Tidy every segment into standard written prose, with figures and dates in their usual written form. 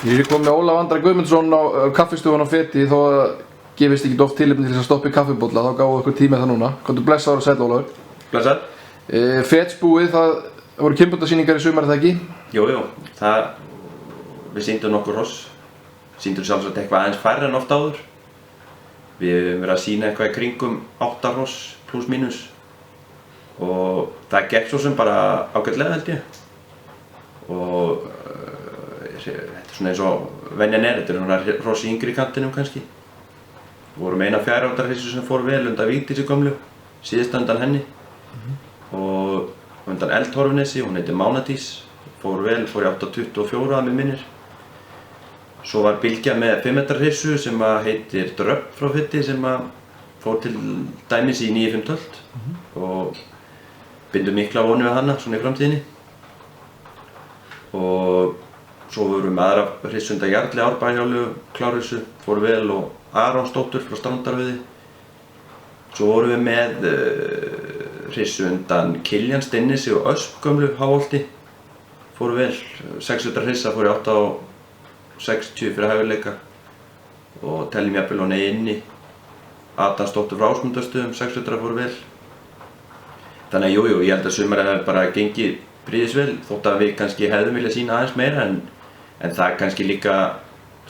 Ég kom með Ólaf Andra Guðmundsson á kaffistofan á Feti þó að gefist ekki oft tilefni til þess að stoppa í kaffibolla, þá gáðu okkur tíma það núna. Komdu blessaður og sæll Ólafur. Blessaður. Fetsbúið, það voru kynbóndasýningar í sumar, það ekki? Jú, við sýndum nokkur hross. Sýndum sjálfsagt eitthvað aðeins færri en oft áður. Við höfum verið að sýna eitthvað í kringum 8 hross pluss mínus. Og það gekk svo sem bara ágætlega held ég. Og þetta er svona eins og venjan þetta er svona hross í yngri kantinum kannski. Við vorum eina 4 ára hryssu sem fór vel undan Vigdísi gömlu, síðast undan henni. Og undan Eldhorfnesi, hún heitir Mánadís, fór vel, fór í 8.24 að mig minnir. Svo var Bylgja með 5 metra hryssu sem heitir Dröfn frá Feti sem fór til dæmis í 9.5 og bindum mikla vonir við hana svona í framtíðinni. Og svo vorum við með aðra hryssu undan Jarli Árbæhjálu, klárhryssu, fór vel og Aronsdóttur frá Strandarveiði. Svo vorum við með hryssu undan Kiljan Stinnisi og Ösp gömlu Háholti, fór vel. 6 metra hryssa fór í 8.60 fyrir hæfileika og teljum jafnvel á inni. Adamsdóttur frá Ásmundarstöðum, 6 metra fór vel. Þannig að jú, ég held að sumarið hefur bara gengið prýðisvel, þótt að við kannski hefðum viljað sýna aðeins meira en það kannski líka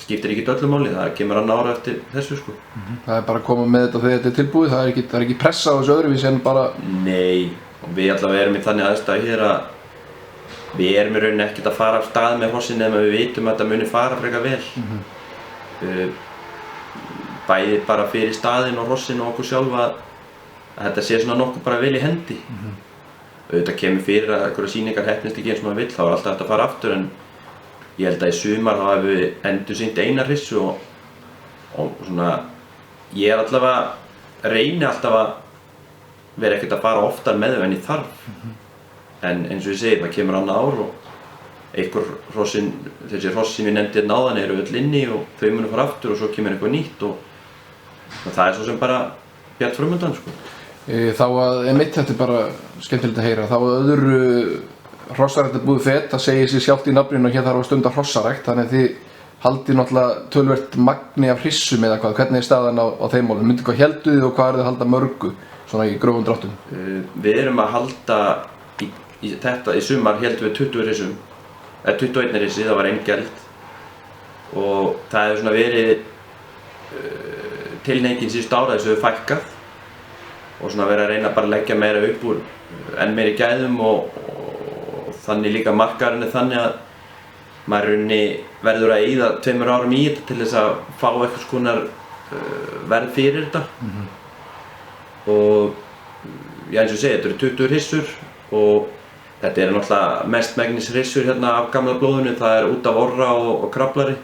skiptir ekki öllu máli, það kemur annað ára eftir þessu sko. Það er bara að koma með þetta þegar þetta er tilbúið, það er ekki pressa á þessu öðruvísi en bara... Nei, og við allavega erum í þannig aðstæðu hér að við erum í rauninni ekkert að fara af stað með hrossin nema við vitum að þetta muni fara frekar vel. Bæði bara fyrir staðinn og hrossin og okkur sjálf að þetta sé svona nokkuð bara vel í hendi. Auðvitað kemur fyrir að einhverjar sýningar heppnist ekki eins og maður vill, þá er alltaf hægt að fara aftur en ég held að í sumar þá hefum við endursýnt eina hryssu og svona ég allavega reyni alltaf að vera ekkert að fara oftar með þau en ég þarf. En eins og ég segi, það kemur annað ár og þessi hross sem ég nefndi hérna áðan eru öll inni og þau munu fara aftur og svo kemur eitthvað nýtt og það er svo sem bara bjart framundan sko. Þá að þetta er bara skemmtilegt að heyra, þá að öðru hrossarækt búið Fet, það segir sér sjálft í nafninu og hér þarf að stunda hrossarækt, þannig að þið haldið náttúrulega töluvert magni af hryssum eða hvað, hvernig er staðan á þeim málum? Myndið hvað helduð þið og hvað er þið að halda mörgu, svona í grófum dráttum? Við erum að halda, í sumar heldum við 20 hryssum, 21 hryssi, það var 1 geld og það hefur svona verið tilhneiging síðustu ára þessu hefur fækkað og svona verið að reyna bara að leggja meira upp úr enn meiri gæðum og þannig líka markaðurinn er þannig að maður rauninni verður að eyða 2 árum í þetta til þess að fá eitthvað skonar verð fyrir þetta. Og já, eins og ég segi, þetta eru 20 hryssur og þetta eru náttúrulega mestmegnis hryssur hérna af gamla blóðinu, það er út af orra og kraflari.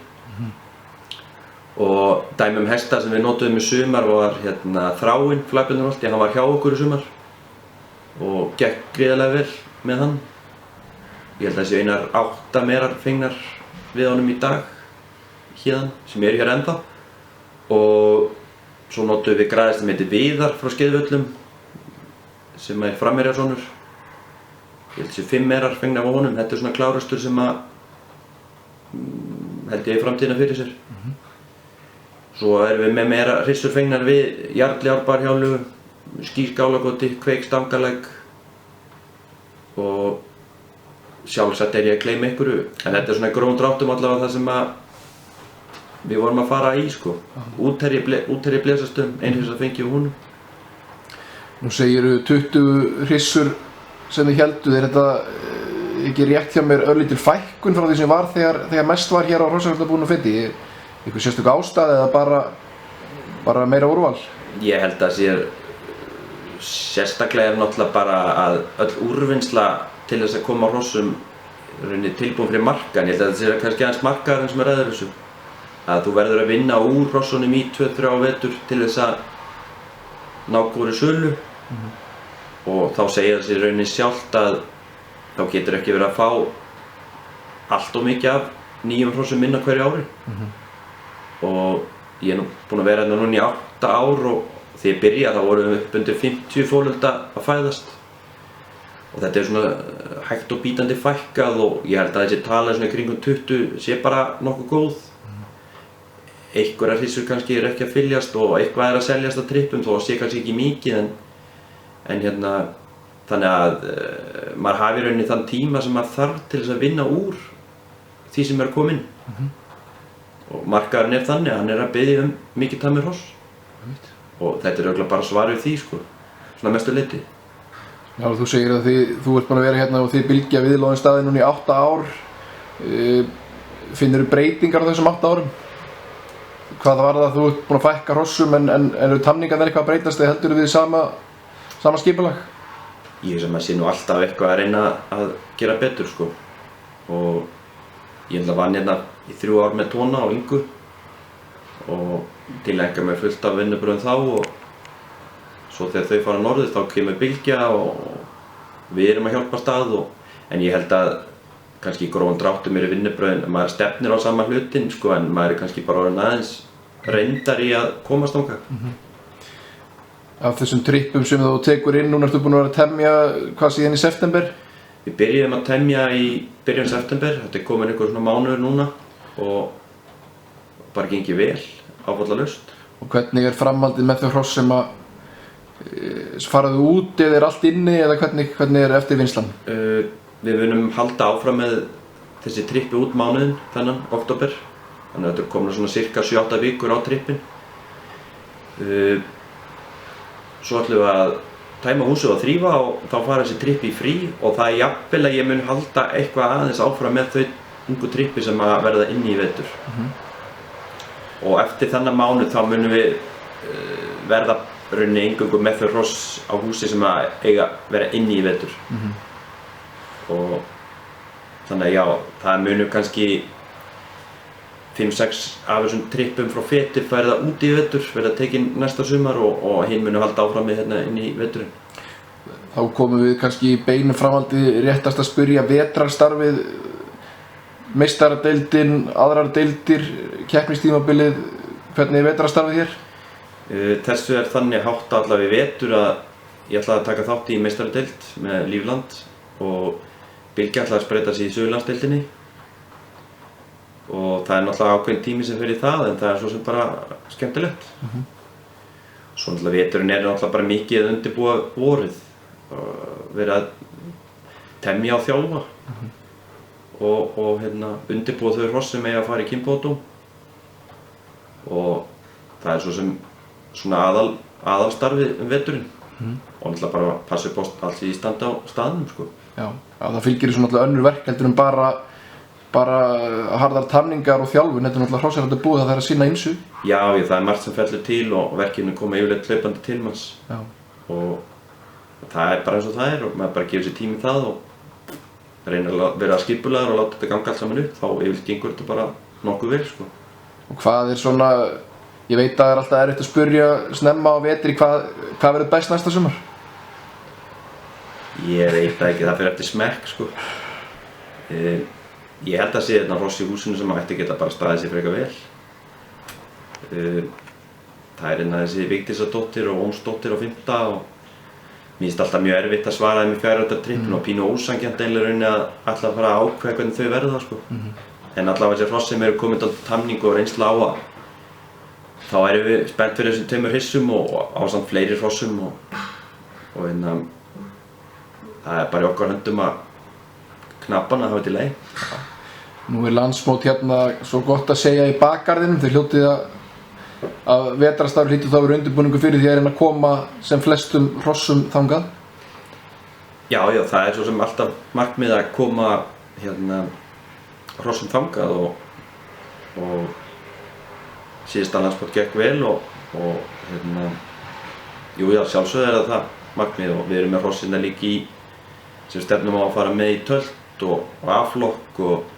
Og dæmi hesta sem við notuðum í sumar var hérna Þráinn Flæbjörnsholti, hann var hjá okkur í sumar og gekk gríðarlega vel með hann. Ég held að þessi einar 8 merar fengnar við honum í dag héðan sem eru hér ennþá. Og svo notuðum við græðist sem heitir Viðar frá Skeiðvöllum sem er framherjasonur. Ég held að þessi 5 merar fengnar af honum, þetta er svona klárastur sem að held ég í framtíðina fyrir sér. Svo erum við með meira hryssur fengnar við Jarli Árbæhjálu, Skýrskálagoti, Kveik Stangalegg og sjálfsagt er ég að gleyma einhverju. En þetta er svona í grófum dráttum allavega það sem við vorum að fara í sko. Útherji Blesastöðum, ein hryssa fengi við honum. Nú segiru 20 hryssur sem þið helduð, er þetta ekki rétt hjá mér örlítil fækkun frá því sem var þegar mest var hér á hrossaræktarbúinu á Feti? Eitthvað sérstök ástæða eða bara meira úrval? Ég held að sérstaklega náttúrulega bara að öll úrvinnsla til þess að koma á hrossum tilbúin fyrir markaðinn. Ég held að þetta sé kannski aðeins markaðurinn sem ræður þessu. Að þú verður að vinna úr hrossunum í 2-3 vetur til þess að ná góðri sölu. Og þá segir það sér rauninni sjálft að þá getur ekki verið að fá allt of mikið af nýjum hrossum inn á hverju ári. Og ég er nú búinn að vera hérna núna í 8 ár og þegar ég byrjaði þá vorum við upp undir 50 fólölda að fæðast og þetta er svona hægt og bítandi fækkað og ég held að þessi tala svona kringum 20 sé bara nokkuð góð. Einhverjar hryssur kannski eru ekki að fyljast og eitthvað er að seljast á trippum þó að sé kannski ekki mikið en hérna þannig að maður hafi í rauninni þann tíma sem maður þarf til þess að vinna úr því sem er að koma inn. Og markaðurinn er þannig að hann er að biðja mikið tamir hross. Og þetta er örugglega bara svar við því sko, svona mestu leyti. Já, þú segir að þú ert búin að vera hérna og þið Bylgja viðloðin staðinn núna í 8 ár. Finnurðu breytingar á þessum 8 árum? Hvað var það að þú ert búin að fækka hrossum en eru tamningarnir eitthvað að breytast eða heldurðu við sama skipulag? Ég sem að sé nú alltaf eitthvað að reyna að gera betur sko. Og ég vann hérna í 3 ár með Tóna og Ingu og tileinka mér fullt af vinnubrögðum þá og svo þegar þau fara norður þá kemur Bylgja og við erum að hjálpa stað en ég held að kannski í grófum dráttum eru vinnubrögðin maður stefnir á sama hlutinn sko en maður er kannski bara orðinn aðeins reyndar í að komast þangað. Af þessum trippum sem þú tekur inn, núna ertu búin að vera að temja hvað síðan í september? Við byrjuðum að temja í byrjun september, þetta er komin einhver svona mánuður núna og bara gengið vel, áfallalaust. Og hvernig er framhaldið með þau hross sem að faraðu út eða er allt inni eða hvernig er eftirvinnslan? Við munum halda áfram með þessi trippi út mánuðinn þennan, október. Þannig að þetta er komin svona cirka 7-8 vikur á trippin. Svo ætlum við að tæma húsið og þrífa og þá fara þessi trippi í frí og það er jafnvel að ég mun halda eitthvað aðeins áfram með þau ungu trippi sem að verða inni í vetur. Og eftir þennan mánuð þá munum við verða rauninni eingöngu með þau hross á húsi sem að eiga vera inni í vetur. Og þannig að já, það munum kannski 5-6 af þessum trippum frá feti verða út í vetur, verða tekin næsta sumar og hinn munum halda áfram með hérna inn í veturinn. Þá komum við kannski í beinu framhaldi réttast að spyrja vetrarstarfið, meistaradeildin, aðrar deildir, keppnistímabilið, hvernig er vetrarstarfið hér? Þessu er þannig háttað allavega í vetur að ég ætlaði að taka þátt í meistaradeild með Lífland og Bylgja ætlaði að spreyta sig í Suðurlandsdeildinni. Og það er náttúrulega ákveðin tími sem fyrir það en það er svo sem bara skemmtilegt. Svo náttúrulega veturinn er náttúrulega bara mikið að undirbúa vorið. Verið að temja og þjálfa og undirbúa þau hross sem eiga að fara í kynbótum. Og það er svo sem svona aðalstarfið veturinn. Og náttúrulega bara að passa upp á allt í standi á staðnum sko. Já, það fylgir þessu náttúrulega önnur verk heldur en bara harðar tamningar og þjálfun, þetta er náttúrulega hrossarhaldi búið að það er að sinna ýmsu. Já, það er margt sem fellur til og verkefni koma yfirleitt hlaupandi til manns. Já. Og það er bara eins og það er og maður bara gefur sér tími í það og reynir að vera skipulagður og láta þetta ganga allt saman upp, þá yfirleitt gengur þetta bara nokkuð vel sko. Og hvað er svona, ég veit að það er alltaf erfitt að spyrja snemma á vetri, hvað verður best næsta sumar? Ég veit það ekki, það fer eftir smekk sko. Ég held að sé hérna hross í húsinu sem ætti geta bara staðið sig frekar vel. Það er hérna þessi Vigdísardóttir og Ómsdóttir á 5. og mér finnst alltaf mjög erfitt að svara þeim í 4. trippinu og pínu ósanngjarnt eiginlega rauninni að ætla að fara að ákveða hvernig þau verða sko. En allavega þessi hross sem eru komin til tamningu og reynsla á að þá erum við spennt fyrir þessum 2 hryssum og ásamt fleiri hrossum og það er bara í okkar höndum að knappana hafa til leið. Nú er landsmót hérna svo gott að segja í bakgarðinum, þau hljótið að vetrarstarf hlýtur þá verið undirbúningu fyrir því að reyna að koma sem flestum hrossum þangað. Já, það er svo sem alltaf markmið að koma hrossum þangað og síðasta landsmót gekk vel og sjálfsögðu er það markmið og við erum með hrossinna líka í sem stefnum á að fara með í tölt og A-flokk og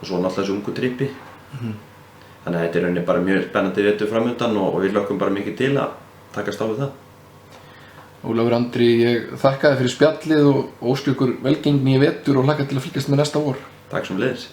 svo náttúrulega þessu ungu trippi. Þannig að þetta er rauninni bara mjög spennandi vetur framöndan og við hlökkum bara mikið til að takast á við það. Ólafur Andri, ég þakka þér fyrir spjallið og óska ykkur velgengni í vetur og hlakka til að fylgjast með næsta vor. Takk sömuleiðis.